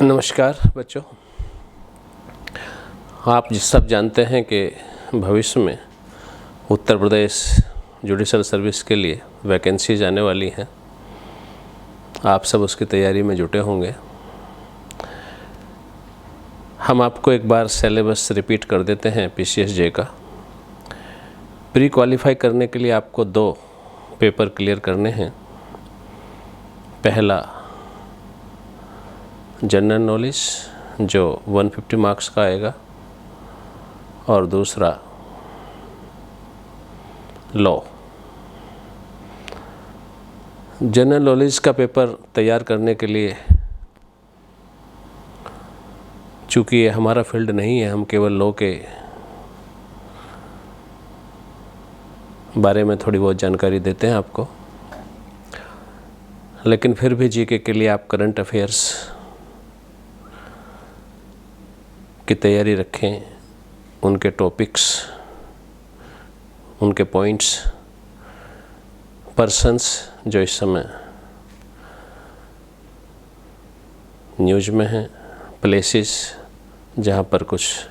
नमस्कार बच्चों, आप सब जानते हैं कि भविष्य में उत्तर प्रदेश जुडिशल सर्विस के लिए वैकेंसीज आने वाली हैं। आप सब उसकी तैयारी में जुटे होंगे। हम आपको एक बार सिलेबस रिपीट कर देते हैं पीसीएसजे का। प्री क्वालिफाई करने के लिए आपको 2 पेपर क्लियर करने हैं। पहला जनरल नॉलेज जो 150 मार्क्स का आएगा और दूसरा लॉ। जनरल नॉलेज का पेपर तैयार करने के लिए, चूँकि ये हमारा फील्ड नहीं है, हम केवल लॉ के बारे में थोड़ी बहुत जानकारी देते हैं आपको, लेकिन फिर भी जीके के लिए आप करंट अफेयर्स की तैयारी रखें। उनके टॉपिक्स, उनके पॉइंट्स, पर्सन्स जो इस समय न्यूज़ में हैं, प्लेसेस जहाँ पर कुछ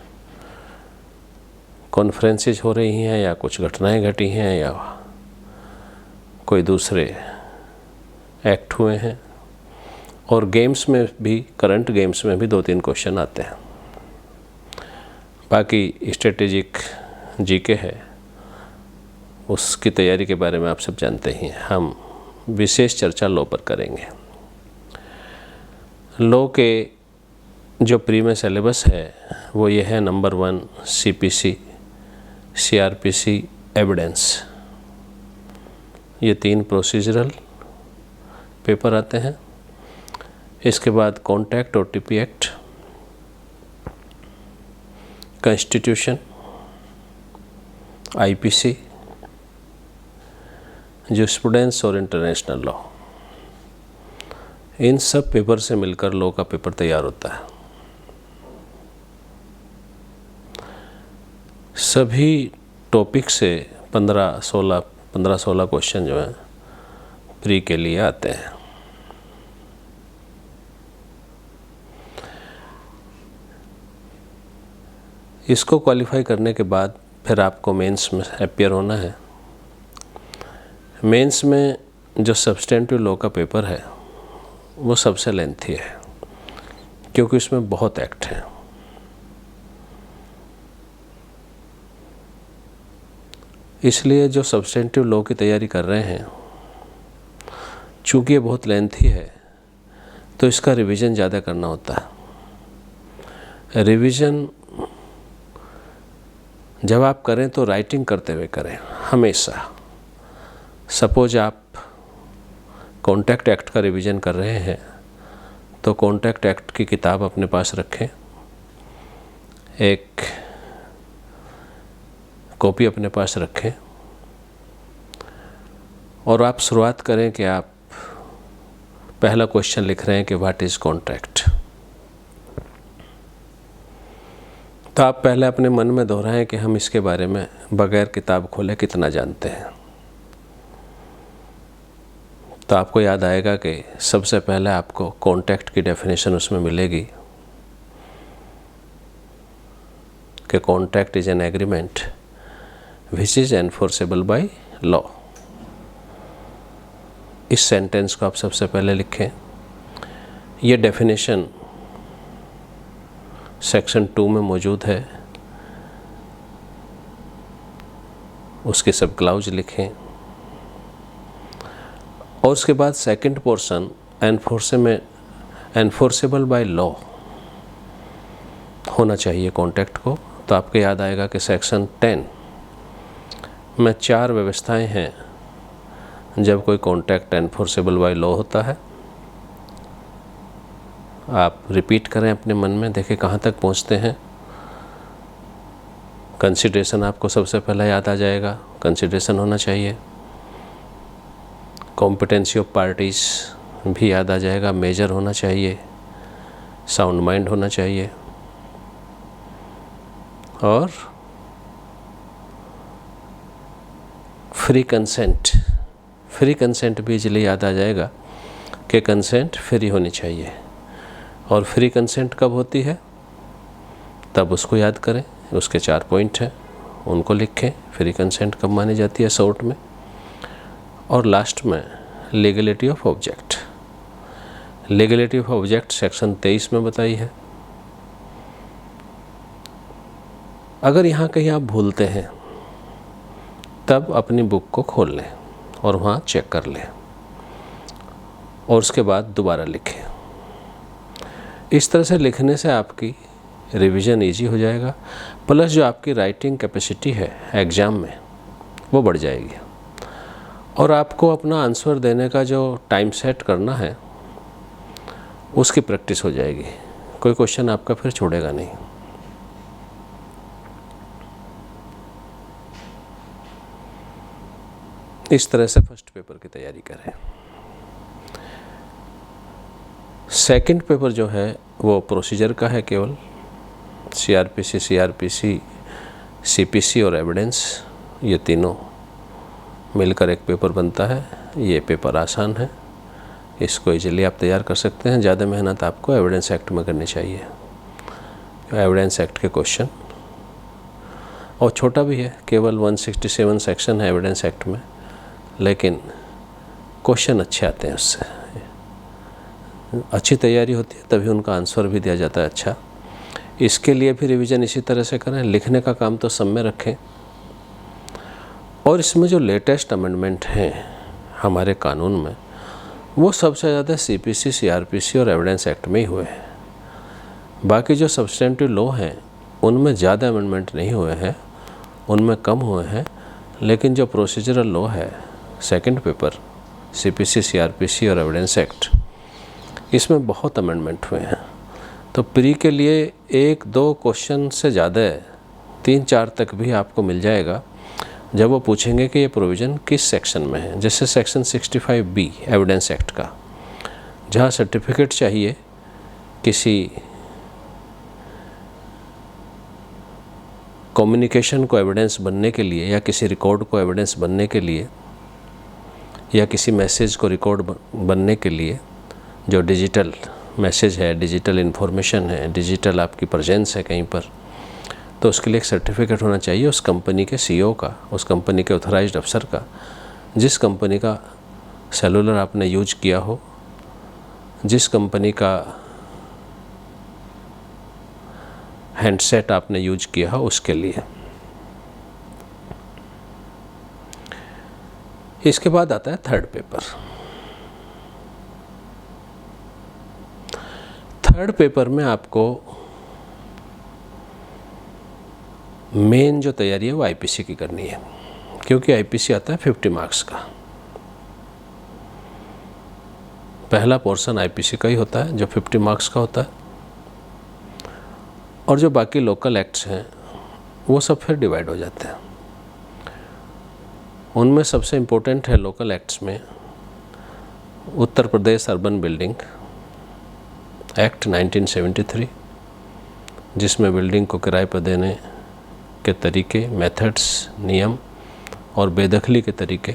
कॉन्फ्रेंसेस हो रही हैं या कुछ घटनाएं घटी हैं या कोई दूसरे एक्ट हुए हैं, और गेम्स में भी, करंट गेम्स में भी 2-3 क्वेश्चन आते हैं। बाकी स्ट्रेटेजिक जीके है, उसकी तैयारी के बारे में आप सब जानते ही हैं। हम विशेष चर्चा लॉ पर करेंगे। लॉ के जो प्री में सिलेबस है वो ये है। Number 1 CPC, CrPC, evidence. ये 3 प्रोसीजरल पेपर आते हैं। इसके बाद कॉन्ट्रैक्ट और TP act, constitution, IPC, jurisprudence और इंटरनेशनल लॉ। इन सब पेपर से मिलकर लॉ का पेपर तैयार होता है। सभी टॉपिक से 15-16 क्वेश्चन जो हैं प्री के लिए आते हैं। इसको क्वालिफाई करने के बाद फिर आपको मेंस में अपीयर होना है। मेंस में जो सब्सटेंटिव लॉ का पेपर है वो सबसे लेंथी है, क्योंकि इसमें बहुत एक्ट हैं। इसलिए जो सब्सटेंटिव लॉ की तैयारी कर रहे हैं, चूँकि ये बहुत लेंथी है तो इसका रिवीजन ज़्यादा करना होता है। रिवीजन जब आप करें तो राइटिंग करते हुए करें हमेशा। सपोज आप कॉन्ट्रैक्ट एक्ट का रिवीजन कर रहे हैं तो कॉन्ट्रैक्ट एक्ट की किताब अपने पास रखें, एक कॉपी अपने पास रखें, और आप शुरुआत करें कि आप पहला क्वेश्चन लिख रहे हैं कि व्हाट इज़ कॉन्ट्रैक्ट। तो आप पहले अपने मन में दोहराएं कि हम इसके बारे में बगैर किताब खोले कितना जानते हैं। तो आपको याद आएगा कि सबसे पहले आपको कॉन्ट्रैक्ट की डेफिनेशन उसमें मिलेगी कि contract is an agreement which is enforceable by law. इस सेंटेंस को आप सबसे पहले लिखें। ये डेफिनेशन सेक्शन 2 में मौजूद है, उसके सब क्लाउज लिखें। और उसके बाद second portion enforceable by law होना चाहिए कॉन्ट्रैक्ट को। तो आपको याद आएगा कि सेक्शन 10 में 4 व्यवस्थाएं हैं जब कोई कॉन्ट्रैक्ट एनफोर्सेबल बाय लॉ होता है। आप रिपीट करें अपने मन में, देखें कहाँ तक पहुँचते हैं। कंसिडरेशन आपको सबसे पहले याद आ जाएगा, कंसिडरेशन होना चाहिए। कॉम्पिटेंसी ऑफ पार्टीज भी याद आ जाएगा, मेजर होना चाहिए, साउंड माइंड होना चाहिए, और फ्री कंसेंट भी इजीली याद आ जाएगा कि कंसेंट फ्री होनी चाहिए। और फ्री कंसेंट कब होती है तब उसको याद करें, उसके 4 पॉइंट हैं, उनको लिखें। फ्री कंसेंट कब मानी जाती है शॉर्ट में। और लास्ट में legality of object. Legality of object section 23 में बताई है। अगर यहाँ कहीं आप भूलते हैं तब अपनी बुक को खोल लें और वहाँ चेक कर लें और उसके बाद दोबारा लिखें। इस तरह से लिखने से आपकी रिवीजन इजी हो जाएगा, प्लस जो आपकी राइटिंग कैपेसिटी है एग्ज़ाम में वो बढ़ जाएगी, और आपको अपना आंसर देने का जो टाइम सेट करना है उसकी प्रैक्टिस हो जाएगी। कोई क्वेश्चन आपका फिर छोड़ेगा नहीं। इस तरह से फर्स्ट पेपर की तैयारी करें। सेकंड पेपर जो है वो प्रोसीजर का है, केवल सीआरपीसी, सीपीसी और एविडेंस, ये तीनों मिलकर एक पेपर बनता है। ये पेपर आसान है, इसको इजीली आप तैयार कर सकते हैं। ज़्यादा मेहनत आपको एविडेंस एक्ट में करनी चाहिए। एविडेंस एक्ट के क्वेश्चन और छोटा भी है, केवल 167 सेक्शन है एविडेंस एक्ट में, लेकिन क्वेश्चन अच्छे आते हैं उससे। अच्छी तैयारी होती है तभी उनका आंसर भी दिया जाता है अच्छा। इसके लिए भी रिवीजन इसी तरह से करें। लिखने का काम तो सब में रखें। और इसमें जो लेटेस्ट अमेंडमेंट हैं हमारे कानून में, वो सबसे ज़्यादा सीपीसी, सीआरपीसी और एविडेंस एक्ट में ही हुए हैं। बाकी जो सब्सटेंटिव लॉ हैं उनमें ज़्यादा अमेंडमेंट नहीं हुए हैं, उनमें कम हुए हैं। लेकिन जो प्रोसीजरल लॉ है सेकंड पेपर, सीपीसी, सीआरपीसी और एविडेंस एक्ट, इसमें बहुत अमेंडमेंट हुए हैं। तो प्री के लिए 1-2 क्वेश्चन से ज़्यादा 3-4 तक भी आपको मिल जाएगा जब वो पूछेंगे कि ये प्रोविज़न किस सेक्शन में है। जैसे सेक्शन 65B एविडेंस एक्ट का, जहाँ सर्टिफिकेट चाहिए किसी कम्युनिकेशन को एविडेंस बनने के लिए, या किसी रिकॉर्ड को एविडेंस बनने के लिए, या किसी मैसेज को रिकॉर्ड बनने के लिए, जो डिजिटल मैसेज है, डिजिटल इन्फॉर्मेशन है, डिजिटल आपकी प्रेजेंस है कहीं पर, तो उसके लिए एक सर्टिफिकेट होना चाहिए उस कंपनी के सीईओ का, उस कंपनी के ऑथराइज्ड अफसर का, जिस कंपनी का सेलुलर आपने यूज किया हो, जिस कंपनी का हैंडसेट आपने यूज किया हो, उसके लिए। इसके बाद आता है थर्ड पेपर। थर्ड पेपर में आपको मेन जो तैयारी है वो आईपीसी की करनी है, क्योंकि आईपीसी आता है 50 मार्क्स का। पहला पोर्शन आईपीसी का ही होता है जो 50 मार्क्स का होता है, और जो बाकी लोकल एक्ट्स हैं वो सब फिर डिवाइड हो जाते हैं। उनमें सबसे इम्पोर्टेंट है लोकल एक्ट्स में Uttar Pradesh urban building act 1973, जिसमें बिल्डिंग को किराए पर देने के तरीके, मेथड्स, नियम और बेदखली के तरीके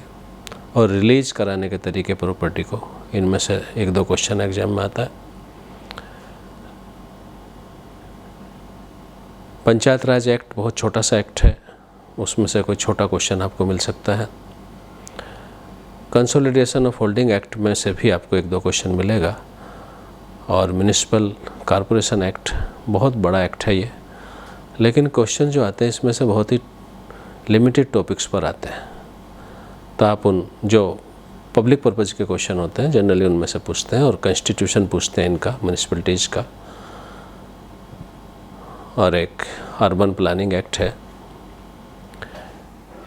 और रिलीज कराने के तरीके प्रॉपर्टी को, इनमें से 1-2 क्वेश्चन एग्जाम में आता है। पंचायत राज एक्ट बहुत छोटा सा एक्ट है, उसमें से कोई छोटा क्वेश्चन आपको मिल सकता है। कंसोलिडेशन ऑफ होल्डिंग एक्ट में से भी आपको 1-2 क्वेश्चन मिलेगा। और म्यूनिसिपल कॉरपोरेशन एक्ट बहुत बड़ा एक्ट है ये, लेकिन क्वेश्चन जो आते हैं इसमें से बहुत ही लिमिटेड टॉपिक्स पर आते हैं। तो आप उन जो पब्लिक पर्पज़ के क्वेश्चन होते हैं जनरली उनमें से पूछते हैं, और कॉन्स्टिट्यूशन पूछते हैं इनका, म्यूनिसिपलिटीज़ का, और एक अर्बन प्लानिंग एक्ट है।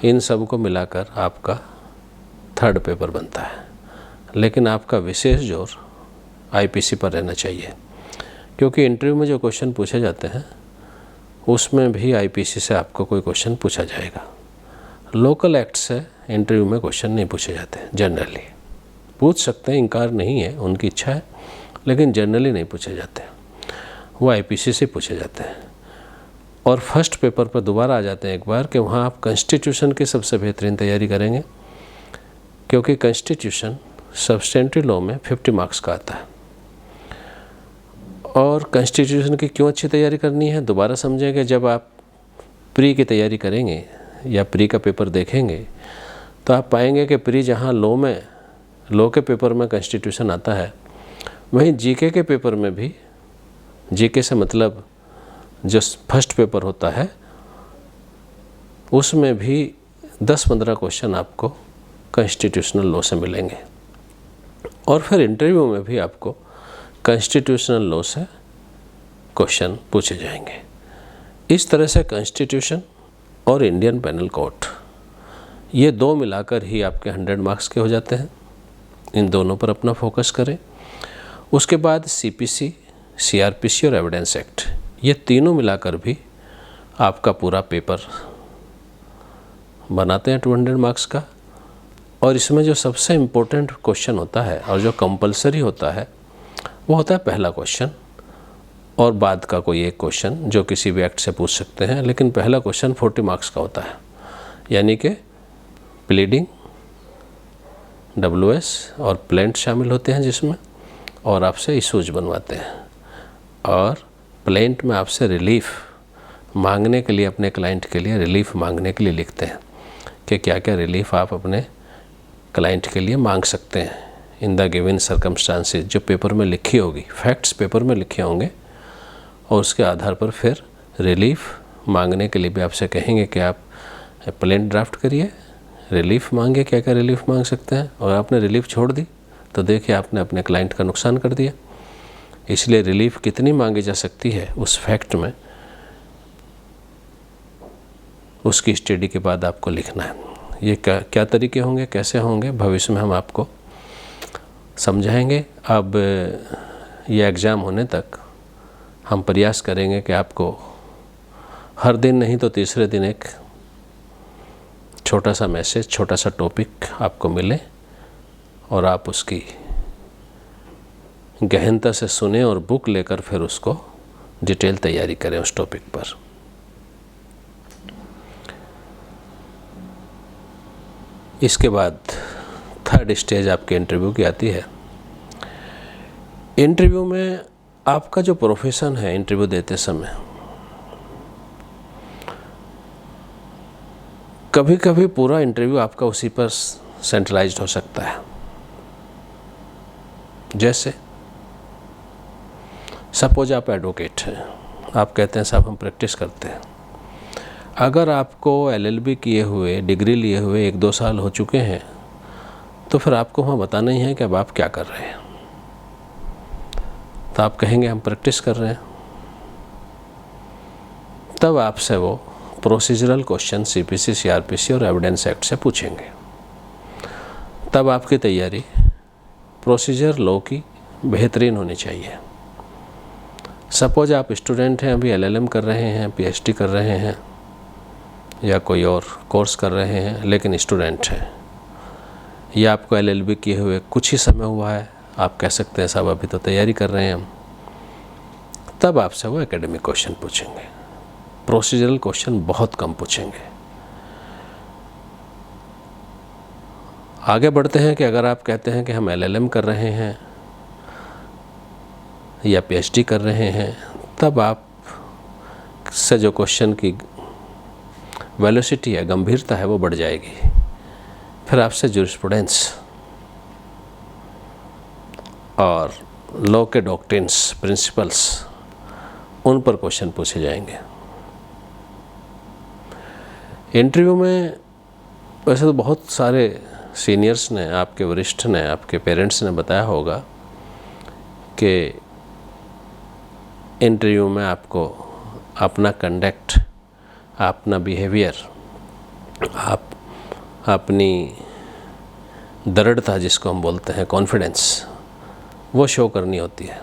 इन सब को मिलाकर आपका थर्ड पेपर बनता है। लेकिन आपका विशेष जोर आईपीसी पर रहना चाहिए, क्योंकि इंटरव्यू में जो क्वेश्चन पूछे जाते हैं उसमें भी आईपीसी से आपको कोई क्वेश्चन पूछा जाएगा। लोकल एक्ट से इंटरव्यू में क्वेश्चन नहीं पूछे जाते, जनरली पूछ सकते हैं, इनकार नहीं है, उनकी इच्छा है, लेकिन जनरली नहीं पूछे जाते, वो आईपीसी से पूछे जाते हैं। और फर्स्ट पेपर पर दोबारा आ जाते हैं एक बार कि वहाँ आप कॉन्स्टिट्यूशन की सबसे बेहतरीन तैयारी करेंगे, क्योंकि कॉन्स्टिट्यूशन सब्सटेंटिव लॉ में 50 मार्क्स का आता है। और कॉन्स्टिट्यूशन की क्यों अच्छी तैयारी करनी है दोबारा समझेंगे जब आप प्री की तैयारी करेंगे या प्री का पेपर देखेंगे, तो आप पाएंगे कि प्री जहाँ लॉ के पेपर में कॉन्स्टिट्यूशन आता है, वहीं जीके के पेपर में भी, जीके से मतलब जो फर्स्ट पेपर होता है उसमें भी 10-15 क्वेश्चन आपको कॉन्स्टिट्यूशनल लॉ से मिलेंगे। और फिर इंटरव्यू में भी आपको कॉन्स्टिट्यूशनल लॉ से क्वेश्चन पूछे जाएंगे। इस तरह से कॉन्स्टिट्यूशन और इंडियन पेनल कोड ये दो मिलाकर ही आपके 100 मार्क्स के हो जाते हैं। इन दोनों पर अपना फोकस करें। उसके बाद सीपीसी, सीआरपीसी और एविडेंस एक्ट, ये तीनों मिलाकर भी आपका पूरा पेपर बनाते हैं 200 मार्क्स का। और इसमें जो सबसे इम्पोर्टेंट क्वेश्चन होता है और जो कंपलसरी होता है वो होता है पहला क्वेश्चन और बाद का कोई एक क्वेश्चन जो किसी भी एक्ट से पूछ सकते हैं। लेकिन पहला क्वेश्चन 40 मार्क्स का होता है, यानी कि प्लीडिंग, WS और प्लेंट शामिल होते हैं जिसमें, और आपसे इशूज बनवाते हैं। और प्लेंट में आपसे रिलीफ मांगने के लिए, अपने क्लाइंट के लिए रिलीफ मांगने के लिए लिखते हैं कि क्या क्या रिलीफ आप अपने क्लाइंट के लिए मांग सकते हैं इन द गिवन सर्कमस्टांसेस, जो पेपर में लिखी होगी, फैक्ट्स पेपर में लिखे होंगे, और उसके आधार पर फिर रिलीफ मांगने के लिए भी आपसे कहेंगे कि आप प्लेंट ड्राफ्ट करिए, रिलीफ मांगे, क्या क्या रिलीफ मांग सकते हैं। और आपने रिलीफ छोड़ दी तो देखिए आपने अपने क्लाइंट का नुकसान कर दिया। इसलिए रिलीफ कितनी मांगी जा सकती है उस फैक्ट में, उसकी स्टडी के बाद आपको लिखना है। ये क्या तरीके होंगे, कैसे होंगे, भविष्य में हम आपको समझाएंगे। अब ये एग्ज़ाम होने तक हम प्रयास करेंगे कि आपको हर दिन नहीं तो तीसरे दिन एक छोटा सा मैसेज, छोटा सा टॉपिक आपको मिले और आप उसकी गहनता से सुने और बुक लेकर फिर उसको डिटेल तैयारी करें उस टॉपिक पर। इसके बाद थर्ड स्टेज आपके इंटरव्यू की आती है। इंटरव्यू में आपका जो प्रोफेशन है, इंटरव्यू देते समय कभी कभी पूरा इंटरव्यू आपका उसी पर सेंट्रलाइज्ड हो सकता है। जैसे सपोज आप एडवोकेट हैं, आप कहते हैं साहब हम प्रैक्टिस करते हैं। अगर आपको LLB किए हुए, डिग्री लिए हुए 1-2 साल हो चुके हैं, तो फिर आपको वहाँ बताना ही है कि अब आप क्या कर रहे हैं। तो आप कहेंगे हम प्रैक्टिस कर रहे हैं। तब आपसे वो प्रोसीजरल क्वेश्चन CPC, CRPC और एविडेंस एक्ट से पूछेंगे। तब आपकी तैयारी प्रोसीजर लॉ की बेहतरीन होनी चाहिए। सपोज आप स्टूडेंट हैं, अभी LLM कर रहे हैं, PhD कर रहे हैं या कोई और कोर्स कर रहे हैं, लेकिन स्टूडेंट हैं, या आपको LLB किए हुए कुछ ही समय हुआ है, आप कह सकते हैं साहब अभी तो तैयारी कर रहे हैं हम। तब आपसे वो एकेडमिक क्वेश्चन पूछेंगे, प्रोसीजरल क्वेश्चन बहुत कम पूछेंगे। आगे बढ़ते हैं कि अगर आप कहते हैं कि हम LLM कर रहे हैं या PhD कर रहे हैं, तब आप से जो क्वेश्चन की वेलोसिटी है, गंभीरता है, वो बढ़ जाएगी। फिर आपसे जूरिस्प्रूडेंस और लॉ के डॉक्ट्रिन्स, प्रिंसिपल्स, उन पर क्वेश्चन पूछे जाएंगे। इंटरव्यू में वैसे तो बहुत सारे सीनियर्स ने, आपके वरिष्ठ ने, आपके पेरेंट्स ने बताया होगा कि इंटरव्यू में आपको अपना कंडक्ट, अपना बिहेवियर, आप अपनी दृढ़ता जिसको हम बोलते हैं, कॉन्फिडेंस, वो शो करनी होती है।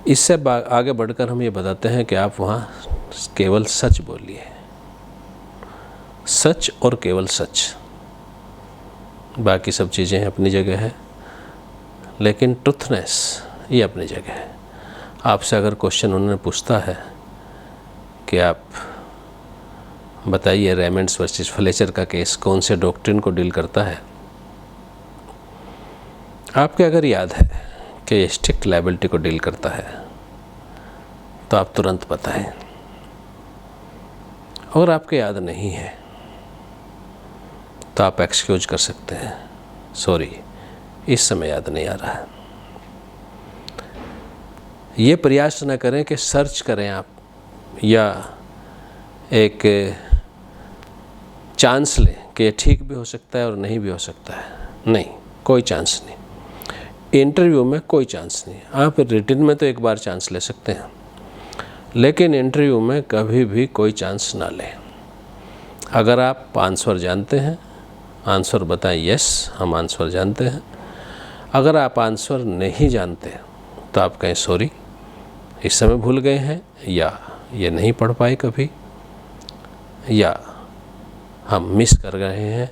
इससे आगे बढ़कर हम ये बताते हैं कि आप वहाँ केवल सच बोलिए, सच और केवल सच। बाकी सब चीज़ें अपनी जगह है, लेकिन ट्रुथनेस ये अपनी जगह है। आपसे अगर क्वेश्चन उन्होंने पूछता है कि आप बताइए रेमंड्स वर्सेस फ्लेचर का केस कौन से डॉक्ट्रिन को डील करता है, आपके अगर याद है कि ये स्ट्रिक्ट लायबिलिटी को डील करता है तो आप तुरंत बताएं। और आपको याद नहीं है तो आप एक्सक्यूज कर सकते हैं, सॉरी इस समय याद नहीं आ रहा है। ये प्रयास न करें कि सर्च करें आप या एक चांस लें कि ठीक भी हो सकता है और नहीं भी हो सकता है। नहीं, कोई चांस नहीं। इंटरव्यू में कोई चांस नहीं। आप रिटन में तो एक बार चांस ले सकते हैं, लेकिन इंटरव्यू में कभी भी कोई चांस ना लें। अगर आप आंसर जानते हैं, आंसर बताएं यस हम आंसर जानते हैं। अगर आप आंसर नहीं जानते तो आप कहें सॉरी इस समय भूल गए हैं, या ये नहीं पढ़ पाए कभी, या हम मिस कर गए हैं,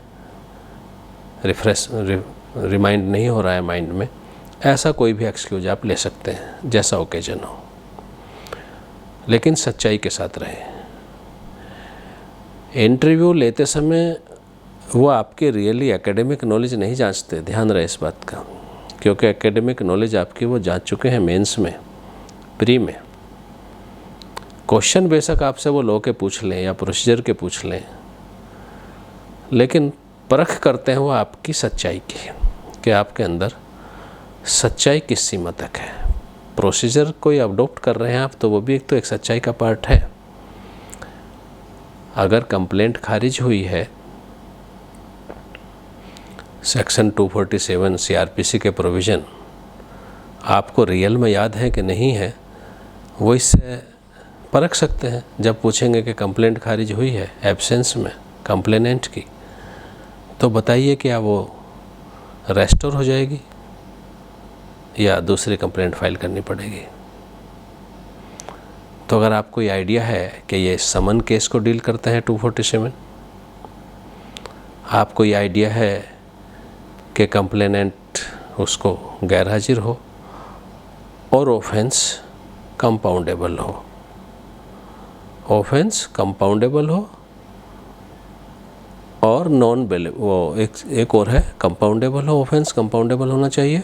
रिमाइंड नहीं हो रहा है माइंड में। ऐसा कोई भी एक्सक्यूज आप ले सकते हैं जैसा ओकेजन हो, लेकिन सच्चाई के साथ रहें। इंटरव्यू लेते समय वो आपके रियली एकेडमिक नॉलेज नहीं जांचते, ध्यान रहे इस बात का, क्योंकि एकेडमिक नॉलेज आपकी वो जांच चुके हैं मेंस में, प्री में। क्वेश्चन बेशक आपसे वो लॉ के पूछ लें या प्रोसीजर के पूछ लें, लेकिन परख करते हैं वो आपकी सच्चाई की, कि आपके अंदर सच्चाई किस सीमा तक है। प्रोसीजर कोई अडॉप्ट कर रहे हैं आप तो वो भी एक सच्चाई का पार्ट है। अगर कंप्लेंट खारिज हुई है सेक्शन 247 सीआरपीसी के प्रोविज़न आपको रियल में याद है कि नहीं है, वो इससे परख सकते हैं। जब पूछेंगे कि कंप्लेंट खारिज हुई है एब्सेंस में कंप्लेनेंट की, तो बताइए क्या वो रेस्टोर हो जाएगी या दूसरी कंप्लेंट फाइल करनी पड़ेगी। तो अगर आपको ये आइडिया है कि ये समन केस को डील करते हैं 247, आपको ये आइडिया है कि कंप्लेनेंट उसको गैर हाजिर हो और ऑफेंस कंपाउंडेबल हो, ऑफेंस कंपाउंडेबल हो और नॉन बेलेबल, वो एक और है कंपाउंडेबल हो, ऑफेंस कंपाउंडेबल होना चाहिए,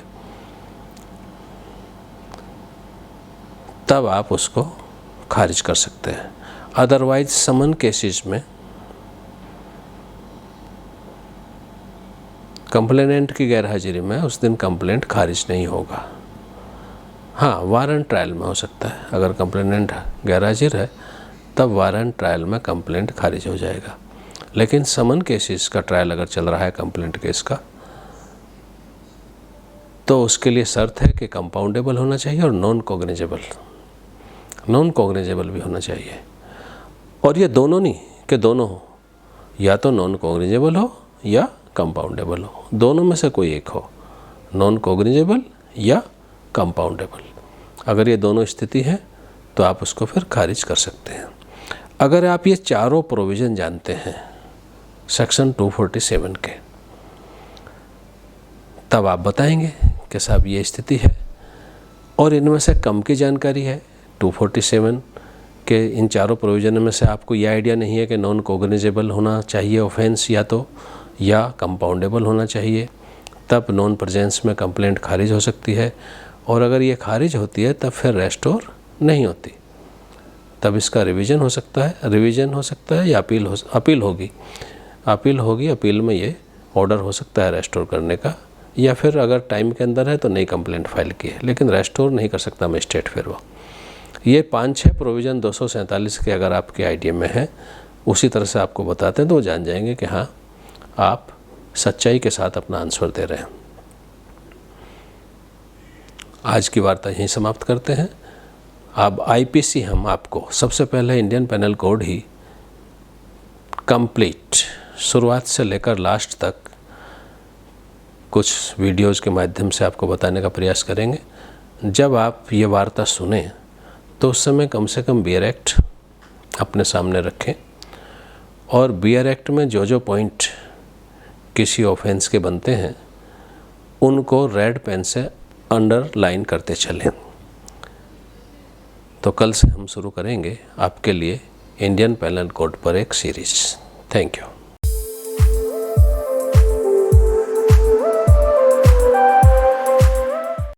तब आप उसको खारिज कर सकते हैं। अदरवाइज समन केसेस में कंप्लेनेंट की गैरहाजिरी में उस दिन कंप्लेंट खारिज नहीं होगा। हाँ, वारंट ट्रायल में हो सकता है। अगर कंप्लेनेंट गैरहाजिर है तब वारंट ट्रायल में कंप्लेंट खारिज हो जाएगा, लेकिन समन केसेस का ट्रायल अगर चल रहा है कंप्लेंट केस का, तो उसके लिए शर्त है कि कंपाउंडेबल होना चाहिए और नॉन कॉग्निजेबल भी होना चाहिए। और ये दोनों नहीं कि दोनों हो, या तो नॉन कॉग्निजेबल हो या कंपाउंडेबल हो, दोनों में से कोई एक हो, नॉन कॉग्निजेबल या कंपाउंडेबल। अगर ये दोनों स्थिति है तो आप उसको फिर खारिज कर सकते हैं। अगर आप ये चारों प्रोविज़न जानते हैं सेक्शन 247 के, तब आप बताएंगे कि साहब ये स्थिति है, और इनमें से कम की जानकारी है 247 के इन चारों प्रोविज़न में से आपको ये आइडिया नहीं है कि नॉन कॉग्निजेबल होना चाहिए ऑफेंस या कंपाउंडेबल होना चाहिए, तब नॉन प्रेजेंस में कंप्लेंट खारिज हो सकती है। और अगर ये खारिज होती है तब फिर रेस्टोर नहीं होती, तब इसका रिवीजन हो सकता है या अपील होगी। अपील में ये ऑर्डर हो सकता है रेस्टोर करने का, या फिर अगर टाइम के अंदर है तो नई कंप्लेंट फाइल की है, लेकिन रेस्टोर नहीं कर सकता मजिस्ट्रेट फिर वो। ये 5-6 प्रोविज़न 247 के अगर आपके आइडिया में है, उसी तरह से आपको बताते हैं तो वो जान जाएंगे कि हाँ आप सच्चाई के साथ अपना आंसर दे रहे हैं। आज की वार्ता यहीं समाप्त करते हैं। अब आईपीसी हम आपको सबसे पहले इंडियन पेनल कोड ही कंप्लीट शुरुआत से लेकर लास्ट तक कुछ वीडियोज़ के माध्यम से आपको बताने का प्रयास करेंगे। जब आप ये वार्ता सुने तो उस समय कम से कम बियर एक्ट अपने सामने रखें, और बियर एक्ट में जो पॉइंट किसी ऑफेंस के बनते हैं उनको रेड पेन से अंडरलाइन करते चलें। तो कल से हम शुरू करेंगे आपके लिए इंडियन पेनल कोड पर एक सीरीज। Thank you.